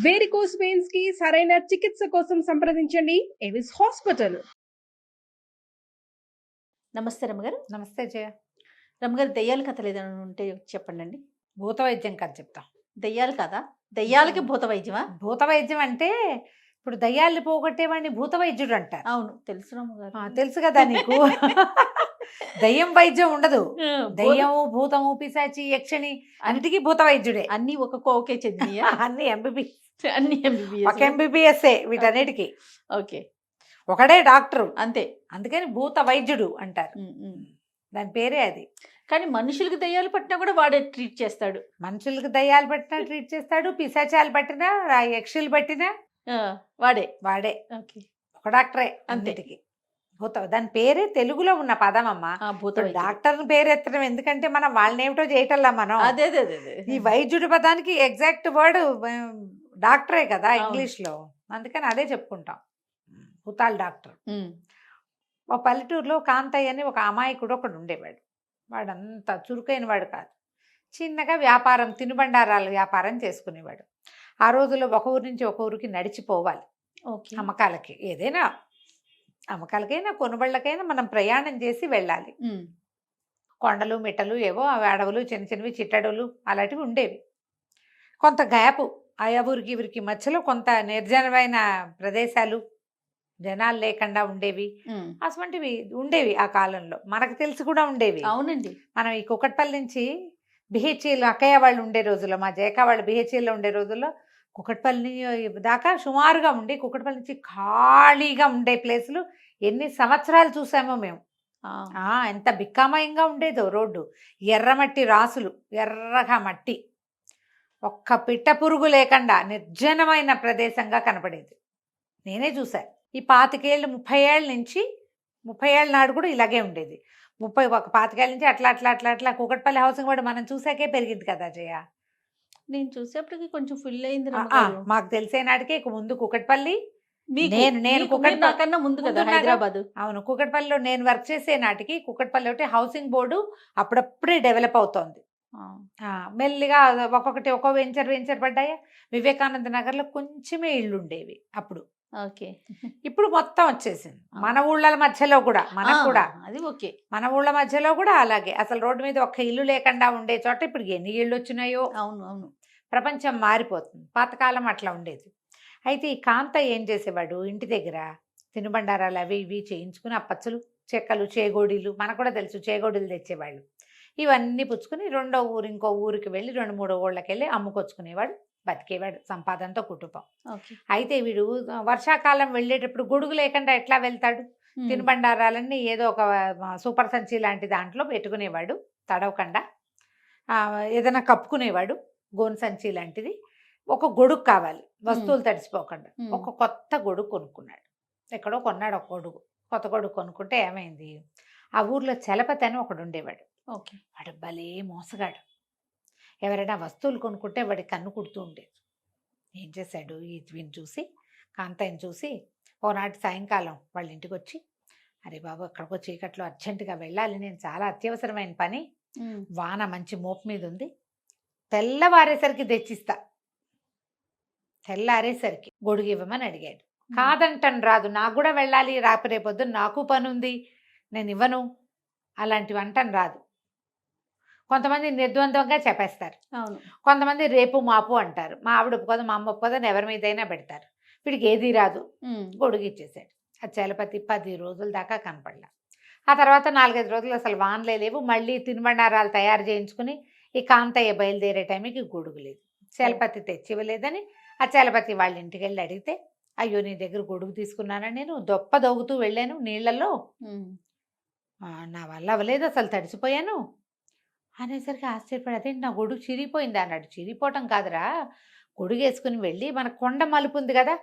Varicose veins కి సరైన చికిత్స కోసం సంప్రదించండి ఎవిస్ హాస్పిటల్. నమస్తే రమ్మగారు. నమస్తే జయ. రమ్మగారు, దెయ్యాల కథలు ఏదైనా ఉంటే చెప్పండి. భూత వైద్యం కథ చెప్తాం. దెయ్యాలు కదా, దెయ్యాలకి భూత వైద్యమా? భూత వైద్యం అంటే ఇప్పుడు దయ్యాల్ని పోగొట్టేవాడిని భూత వైద్యుడు అంటారు. అవును, తెలుసు రమ్మగారు. తెలుసు కదా నీకు. దయ్యం వైద్యం ఉండదు. దయ్యము, భూతము, పిశాచి, యక్షిణి అన్నిటికీ భూత వైద్యుడే. అన్ని ఒక కోకే చెందినయా? అన్ని ఎంబీబీఎస్. అన్ని ఎంబీబీఎస్. ఒక ఎంబీబీఎస్ఏ వీటన్నిటికీ. ఓకే, ఒకడే డాక్టరు అంతే. అందుకని భూత వైద్యుడు అంటారు. దాని పేరే అది. కానీ మనుషులకి దయ్యాలు పట్టినా కూడా వాడే ట్రీట్ చేస్తాడు. మనుషులకు దయ్యాలు పట్టినా ట్రీట్ చేస్తాడు, పిశాచాలు పట్టినా, యక్షులు పట్టినా వాడే. ఓకే, ఒక డాక్టరే అంతటికి. భూత, దాని పేరే తెలుగులో ఉన్న పదం అమ్మా. డాక్టర్ పేరు ఎత్తడం ఎందుకంటే మనం వాళ్ళనేమిటో చేయటల్లా మనం. అదే ఈ వైద్యుడి పదానికి ఎగ్జాక్ట్ వర్డ్ డాక్టరే కదా ఇంగ్లీష్ లో, అందుకని అదే చెప్పుకుంటాం, భూతాల డాక్టర్. ఒక పల్లెటూరులో కాంతయ్య అని ఒక అమాయకుడు ఒకడు ఉండేవాడు. వాడంతా చురుకైన వాడు కాదు. చిన్నగా వ్యాపారం, తినుబండారాల వ్యాపారం చేసుకునేవాడు. ఆ రోజుల్లో ఒక ఊరి నుంచి ఒక ఊరికి నడిచిపోవాలి అమ్మకాలకి. ఏదైనా అమ్మకాలకైనా కొనుబళ్ళకైనా మనం ప్రయాణం చేసి వెళ్ళాలి. కొండలు మిట్టలు ఏవో అడవులు, చిన్న చిన్నవి చిట్టడవులు అలాంటివి ఉండేవి. కొంత గ్యాపు ఆ ఊరికి ఊరికి మధ్యలో కొంత నిర్జనమైన ప్రదేశాలు, జనాలు లేకుండా ఉండేవి. అటువంటివి ఉండేవి ఆ కాలంలో. మనకు తెలిసి కూడా ఉండేవి. అవునండి. మనం ఈ కుకట్పల్లి నుంచి బిహెచ్ఈలో అక్కయ్య వాళ్ళు ఉండే రోజుల్లో, మా జయక వాళ్ళు బిహెచ్ఈలో ఉండే రోజుల్లో కుకట్పల్లి దాకా సుమారుగా ఉండి, కుకట్పల్లి నుంచి ఖాళీగా ఉండే ప్లేసులు ఎన్ని సంవత్సరాలు చూసామో మేము. ఎంత బిక్కామయంగా ఉండేదో రోడ్డు. ఎర్రమట్టి రాసులు, ఎర్రగా మట్టి, ఒక్క పిట్ట పురుగు లేకుండా నిర్జనమైన ప్రదేశంగా కనపడేది. నేనే చూశాను. ఈ 25 ఏళ్ళు 30 ఏళ్ళ నుంచి, 30 ఏళ్ళ నాడు కూడా ఇలాగే ఉండేది. 25 ఏళ్ళ నుంచి అట్లా అట్లా అట్లా అట్లా కుకట్పల్లి హౌసింగ్ కూడా మనం చూసాకే పెరిగింది కదా జయ. నేను చూసేప్పటికి కొంచెం ఫుల్ అయింది. మాకు తెలిసే నాటికే ముందు కుకట్పల్లి, నేను ముందు కదా హైదరాబాద్. అవును, కుకట్పల్లిలో నేను వర్క్ చేసే నాటికి కుకట్పల్లి ఒకటి హౌసింగ్ బోర్డు అప్పుడప్పుడే డెవలప్ అవుతోంది. మెల్లిగా ఒక్కొక్కటి ఒక్కో వెంచర్ పడ్డాయా. వివేకానంద నగర్లో కొంచెమే ఇళ్ళు ఉండేవి అప్పుడు. ఓకే, ఇప్పుడు మొత్తం వచ్చేసింది. మన ఊళ్ళ మధ్యలో కూడా, మనకు కూడా అది ఓకే, మన ఊళ్ళ మధ్యలో కూడా అలాగే. అసలు రోడ్డు మీద ఒక్క ఇల్లు లేకుండా ఉండే చోట ఇప్పుడు ఎన్ని ఇళ్ళు వచ్చినాయో. అవును అవును, ప్రపంచం మారిపోతుంది. పాతకాలం అట్లా ఉండేది. అయితే ఈ కాంత ఏం చేసేవాడు, ఇంటి దగ్గర తినుబండారాలు అవి ఇవి చేయించుకుని, అప్పచ్చులు, చెక్కలు, చేగోడీలు, మనకు కూడా తెలుసు చేగోడీలు తెచ్చేవాళ్ళు. ఇవన్నీ పుచ్చుకుని రెండో ఊరు, ఇంకో ఊరికి వెళ్ళి 2-3 ఊళ్ళకి వెళ్ళి అమ్ముకొచ్చుకునేవాడు. బతికేవాడు సంపాదనతో కుటుంబం. అయితే వీడు వర్షాకాలం వెళ్ళేటప్పుడు గొడుగు లేకుండా ఎట్లా వెళ్తాడు? తినుబండారాలన్నీ ఏదో ఒక సూపర్ సంచి లాంటి దాంట్లో పెట్టుకునేవాడు, తడవకుండా. ఏదైనా కప్పుకునేవాడు, గోను సంచి లాంటిది. ఒక గొడుగు కావాలి, వస్తువులు తడిసిపోకుండా. ఒక కొత్త గొడుగు కొనుక్కున్నాడు. ఎక్కడో కొన్నాడు ఒక గొడుగు. కొత్త గొడుగు కొనుక్కుంటే ఏమైంది, ఆ ఊర్లో చలపతి అని ఒకడు ఉండేవాడు. వాడు భలే మోసగాడు. ఎవరైనా వస్తువులు కొనుక్కుంటే వాడి కన్ను కుడుతూ ఉండేది. ఏం చేశాడు, వీని చూసి, కాంతయ్యని చూసి ఓనాటి సాయంకాలం వాళ్ళ ఇంటికి వచ్చి, అరే బాబు ఎక్కడికో చీకట్లో అర్జెంటుగా వెళ్ళాలి, నేను చాలా అత్యవసరమైన పని, వాన మంచి మోపు మీద ఉంది, తెల్లవారేసరికి తెచ్చిస్తా, తెల్లారేసరికి గొడుగు ఇవ్వమని అడిగాడు. కాదంటని రాదు, నాకు కూడా వెళ్ళాలి, రేపొద్దు నాకు పని ఉంది, నేను ఇవ్వను, అలాంటివి అంటని రాదు. కొంతమంది నిర్ద్వంద్వంగా చెప్పేస్తారు. కొంతమంది రేపు మాపు అంటారు. మా ఆవిడ ఒప్పుకోదు, మా అమ్మ ఒప్పుకోదని ఎవరి మీదైనా పెడతారు. వీడికి ఏది రాదు, గొడుగు ఇచ్చేసాడు. ఆ చలపతి 10 రోజుల దాకా కనపడలా. ఆ తర్వాత 4-5 రోజులు అసలు వానలే లేవు. మళ్ళీ తినుబండారాలు తయారు చేయించుకుని ఈ కాంతయ్య బయలుదేరే టైంకి గొడుగు లేదు. చలపతి తెచ్చి ఇవ్వలేదని ఆ చలపతి వాళ్ళ ఇంటికి వెళ్ళి అడిగితే, అయ్యో నీ దగ్గర గొడుగు తీసుకున్నానని నేను దొప్ప దొగుతూ వెళ్ళాను నీళ్లలో, నా వల్ల అవ్వలేదు, అసలు తడిసిపోయాను అనేసరికి ఆశ్చర్యపడి, అదే నా గొడుగు చిరిగిపోయింది అన్నాడు. చిరిగిపోవటం కాదురా, గొడుగు వేసుకుని వెళ్ళి మన కొండ మలుపు ఉంది కదా,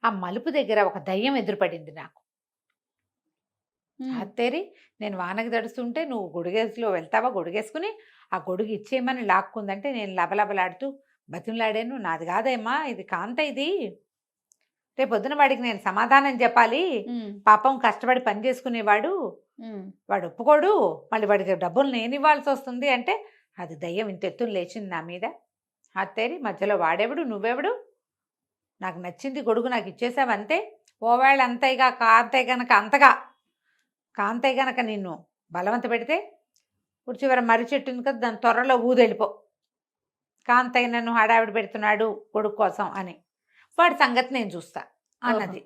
ఆ మలుపు దగ్గర ఒక దయ్యం ఎదురుపడింది నాకు. అత్తేరి, నేను వానకి తడుస్తుంటే నువ్వు గొడుగేసులో వెళ్తావా, గొడుగేసుకుని ఆ గొడుగు ఇచ్చేయమని లాక్కుందంటే నేను లబలబలాడుతూ బతిమలాడాను. నాది కాదేమ్మా, ఇది కాంత, ఇది రేపొద్దున వాడికి నేను సమాధానం చెప్పాలి, పాపం కష్టపడి పని చేసుకునేవాడు, వాడు ఒప్పుకోడు, మళ్ళీ వాడికి డబ్బులు నేను ఇవ్వాల్సి వస్తుంది అంటే, అది దయ్యం ఇంత ఎత్తున లేచింది నా మీద. అత్తేరి, మధ్యలో వాడెవడు, నువ్వెవడు, నాకు నచ్చింది గొడుగు నాకు ఇచ్చేసావంతే, ఓవేళ అంతేగా కాంతే గనక నిన్ను బలవంత పెడితే ఇప్పుడు చివర మర్రి చెట్టు ఉంది కదా, దాని త్వరలో ఊదెళ్ళిపో, కాంతయ్య నన్ను హడావిడి పెడుతున్నాడు కొడుకు కోసం అని, వాడి సంగతి నేను చూస్తా అన్నది.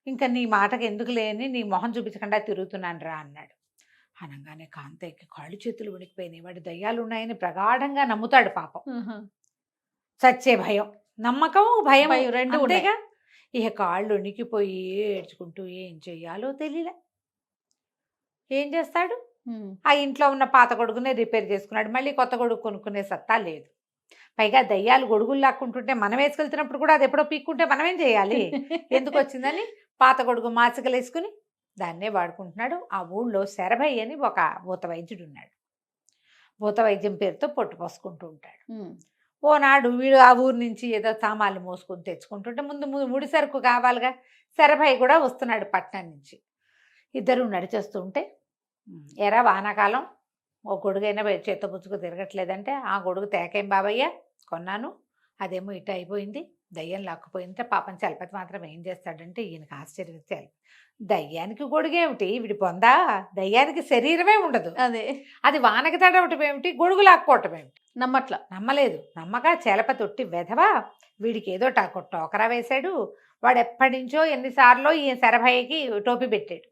ఇంకా నీ మాటకు ఎందుకు లేని నీ మొహం చూపించకుండా తిరుగుతున్నాను రా అన్నాడు. అనగానే కాంతయ్యకి కాళ్ళు చేతులు వణికిపోయినాయి. వాడి దయ్యాలు ఉన్నాయని ప్రగాఢంగా నమ్ముతాడు పాపం. చచ్చే భయం, నమ్మకం, భయం రెండు అంతేగా. ఇక కాళ్ళు వణికిపోయి ఏడ్చుకుంటూ ఏం చెయ్యాలో తెలియలే. ఏం చేస్తాడు, ఆ ఇంట్లో ఉన్న పాత గొడుగునే రిపేర్ చేసుకున్నాడు. మళ్ళీ కొత్త గొడుగు కొనుక్కునే సత్తా లేదు. పైగా దయ్యాలు గొడుగులు లాక్కుంటుంటే మనం వేసుకెళ్తున్నప్పుడు కూడా అది ఎప్పుడో పీక్కుంటే మనమేం చేయాలి, ఎందుకు వచ్చిందని పాత గొడుగు మాసికలు వేసుకుని దాన్నే వాడుకుంటున్నాడు. ఆ ఊళ్ళో శరభయ్య అని ఒక భూత వైద్యుడు ఉన్నాడు. భూత వైద్యం పేరుతో పొట్టు పోసుకుంటూ ఉంటాడు. ఓనాడు వీడు ఆ ఊరు నుంచి ఏదో సామాన్లు మోసుకొని తెచ్చుకుంటుంటే ముందు ముడి సరుకు కావాలిగా. శరభయ్య కూడా వస్తున్నాడు పట్నం నుంచి. ఇద్దరు నడిచేస్తుంటే, ఎరా వానాకాలం ఓ గొడుగైనా చేత్తో పుచ్చుకు తిరగట్లేదంటే, ఆ గొడుగు తేకేం బాబయ్య కొన్నాను, అదేమో ఇటు అయిపోయింది, దయ్యం లాక్కుపోయిందంటే. పాపం చలపతి మాత్రం ఏం చేస్తాడంటే, ఈయనకి ఆశ్చర్యం, దయ్యానికి గొడుగేమిటి, వీడి పొందా, దయ్యానికి శరీరమే ఉండదు, అదే అది వానకి తడవటం ఏమిటి, గొడుగు లాక్కోవటం ఏమిటి, నమ్మలేదు. నమ్మక చలపతి ఒట్టి వెధవా, వీడికి ఏదో టోకరా వేశాడు, వాడు ఎప్పటి నుంచో ఎన్నిసార్లు ఈ శరభయ్యకి టోపీ పెట్టాడు,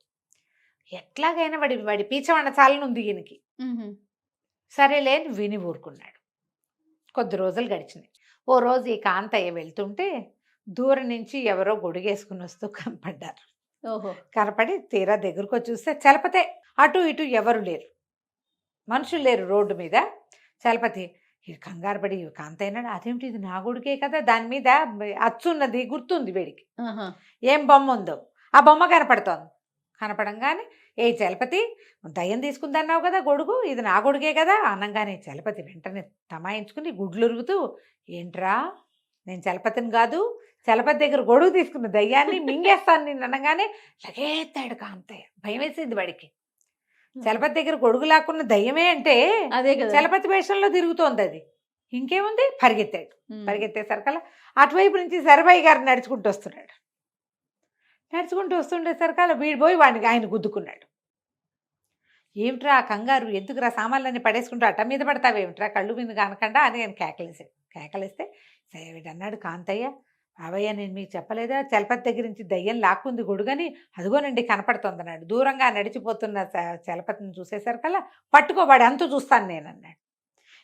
ఎట్లాగైనా వాడి పీచమండ చాలనుంది ఈయనకి. సరేలే అని విని ఊరుకున్నాడు. కొద్ది రోజులు గడిచినాయి. ఓ రోజు ఈ కాంతయ్య వెళ్తుంటే దూరం నుంచి ఎవరో గొడుగేసుకుని వస్తూ కనపడ్డారు. కనపడి తీరా దగ్గరకు వచ్చి చూస్తే చలపతే. అటు ఇటు ఎవరు లేరు, మనుషులు లేరు రోడ్డు మీద. చలపతి కంగారు పడి కాంతయ్యనాడు, అదేమిటి ఇది నా గొడుగే కదా, దాని మీద అచ్చున్నది గుర్తుంది వీడికి, ఏం బొమ్మ ఉందో ఆ బొమ్మ కనపడుతోంది. కనపడంగానే, ఏ చలపతి దయ్యం తీసుకుందన్నావు కదా గొడుగు, ఇది నా గొడుగే కదా అనగానే చలపతి వెంటనే తమాయించుకుని గుడ్లురుగుతూ, ఏంట్రా నేను చలపతిని కాదు, చలపతి దగ్గర గొడుగు తీసుకున్న దయ్యాన్ని మింగేస్తాను నేను అనగానే లగేస్తాడు కాంతయ్య. భయం వేసింది వాడికి. చలపతి దగ్గర గొడుగు లాక్కున్న దయ్యమే అంటే అదే కదా, చలపతి వేషంలో తిరుగుతోంది అది. ఇంకేముంది, పరిగెత్తాడు. పరిగెత్తేసరికల్లా అటువైపు నుంచి శరభయ్య గారు నడుచుకుంటూ వస్తున్నాడు. నడుచుకుంటూ వస్తుండేసరికల్లా వీడు పోయి వాడిని ఆయన గుద్దుకున్నాడు. ఏమిట్రా కంగారు, ఎందుకురా సామాన్లన్నీ పడేసుకుంటూ అట్ట మీద పడతావేమిట్రా, కళ్ళు మీద కనకుండా అని నేను కేకలేస్తే వీడన్నాడు, కాంతయ్య బాబయ్య నేను మీకు చెప్పలేదా, చలపతి దగ్గర నుంచి దయ్యం లాక్కుంది గొడుగని, అదిగోనండి కనపడుతుంది అన్నాడు. దూరంగా నడిచిపోతున్న చలపతిని చూసేసరికల్లా పట్టుకోవాడు అంతు చూస్తాను నేను అన్నాడు.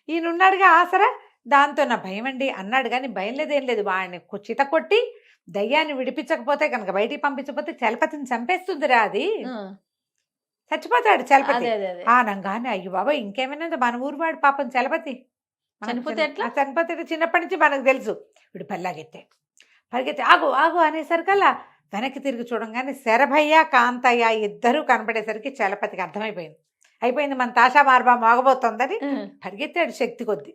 ఈయనున్నాడుగా ఆసరా, దాంతో నా భయం అండి అన్నాడు. కానీ భయం లేదేం లేదు, వాడిని చిత కొట్టి దయ్యాన్ని విడిపించకపోతే కనుక, బయటికి పంపించకపోతే చలపతిని చంపేస్తుందిరా, అది చచ్చిపోతాడు చలపతి ఆనంగానే. అయ్యో బాబా ఇంకేమైనా మన ఊరు వాడు పాపం చలపతి చనిపోతే చిన్నప్పటి నుంచి మనకు తెలుసు. వీడు పరిగెత్తి ఆగు ఆగు అనేసరికల్లా వెనక్కి తిరిగి చూడంగానే శరభయ్య కాంతయ్య ఇద్దరూ కనపడేసరికి చలపతికి అయిపోయింది మన తాషా మార్బా మోగబోతోందని పరిగెత్తాడు. శక్తి కొద్ది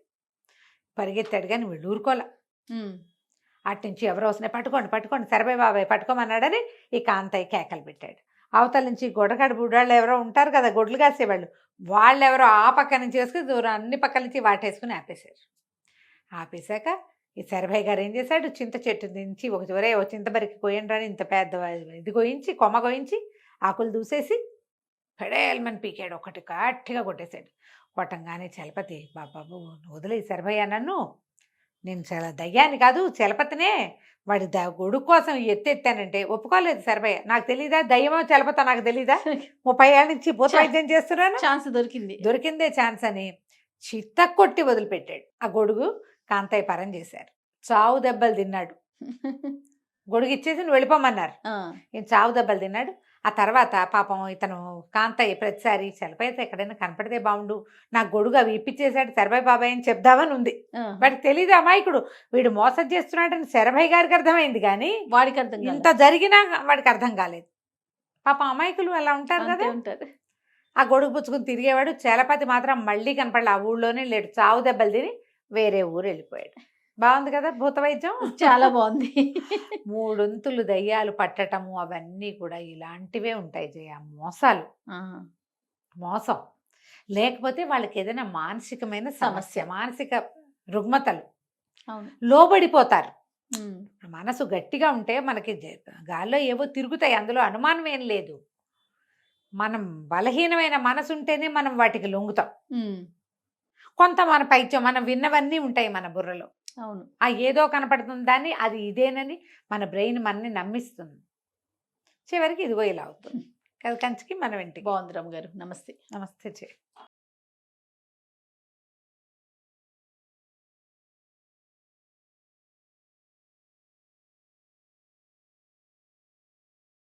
పరిగెత్తాడు కానీ వీళ్ళు ఊరుకోలే. అటు నుంచి ఎవరో వస్తున్నాయి, పట్టుకోండి శరభయ్య బాబాయ్ పట్టుకోమన్నాడని ఈ కాంతయ్య కేకలు పెట్టాడు. అవతల నుంచి గొడగడ బుడ్డాళ్ళు ఎవరో ఉంటారు కదా గొడ్లు కాసేవాళ్ళు, వాళ్ళెవరో ఆ పక్క నుంచి వేసుకుని దూరం అన్ని పక్కల నుంచి వాటేసుకుని ఆపేశారు. ఆపేశాక ఈ శరభయ్య గారు ఏం చేశాడు, చింత చెట్టు నుంచి ఒక చివరే ఓ చింతబరికి కోయండి అని ఇంత పెద్ద ఇది కోయించి కొమ్మ కోయించి ఆకులు దూసేసి పెడేల్మని పీకాడు. ఒకటి గట్టిగా కొట్టేశాడు. కొట్టంగానే చలపతి బాబాబు వదిలే శరభయ్య, నన్ను నేను చాలా దయ్యాన్ని కాదు చలపతినే, వాడి గొడుగు కోసం ఎత్తెత్తానంటే ఒప్పుకోలేదు శరభయ్య. నాకు తెలీదా దయ్యమో చలపతో నాకు తెలీదా, 30 ఏళ్ళ నుంచి భూత వైద్యం చేస్తున్నాను, ఛాన్స్ దొరికిందే ఛాన్స్ అని చిత్త కొట్టి వదిలిపెట్టాడు. ఆ గొడుగు కాంతయ్య పరం చేశారు. చావు దెబ్బలు తిన్నాడు. గొడుగు ఇచ్చేసి నువ్వు వెళ్ళిపోమన్నారు. ఈయన చావు దెబ్బలు తిన్నాడు. ఆ తర్వాత పాపం ఇతను కాంతయ్య ప్రతిసారి చలపయ్య ఎక్కడైనా కనపడితే బాగుండు, నాకు గొడుగు అవి ఇప్పించేశాడు శరభయ్య బాబాయ్ అని చెప్దామని ఉంది. వాడికి తెలియదు అమాయకుడు, వీడు మోసం చేస్తున్నాడని శరభయ్య గారికి అర్థమైంది కానీ వాడికి అర్థం ఇంత జరిగినా వాడికి అర్థం కాలేదు. పాపం అమాయకులు అలా ఉంటారు కదా. ఆ గొడుగు పుచ్చుకుని తిరిగేవాడు. చలపతి మాత్రం మళ్ళీ కనపడలే, ఆ ఊళ్ళోనే లేడు. చావు దెబ్బలు తిని వేరే ఊరు వెళ్ళిపోయాడు. బాగుంది కదా భూత వైద్యం, చాలా బాగుంది. 3 వంతులు దయ్యాలు పట్టటము అవన్నీ కూడా ఇలాంటివే ఉంటాయి జయ. మోసం లేకపోతే వాళ్ళకి ఏదైనా మానసికమైన సమస్య, మానసిక రుగ్మతలు, లోబడిపోతారు. మనసు గట్టిగా ఉంటే మనకి గాల్లో ఏవో తిరుగుతాయి, అందులో అనుమానం ఏం లేదు. మనం బలహీనమైన మనసు ఉంటేనే మనం వాటికి లొంగుతాం. కొంత మన పైత్యం మనం విన్నవన్నీ ఉంటాయి మన బుర్రలో. అవును. ఆ ఏదో కనపడుతుంది దాన్ని అది ఇదేనని మన బ్రెయిన్ మనని నమ్మిస్తుంది. చివరికి ఇదిగో ఇలా అవుతుంది. కంచికి మనం ఇంటికి. బాగుంది రమ్మ గారు. నమస్తే. నమస్తే.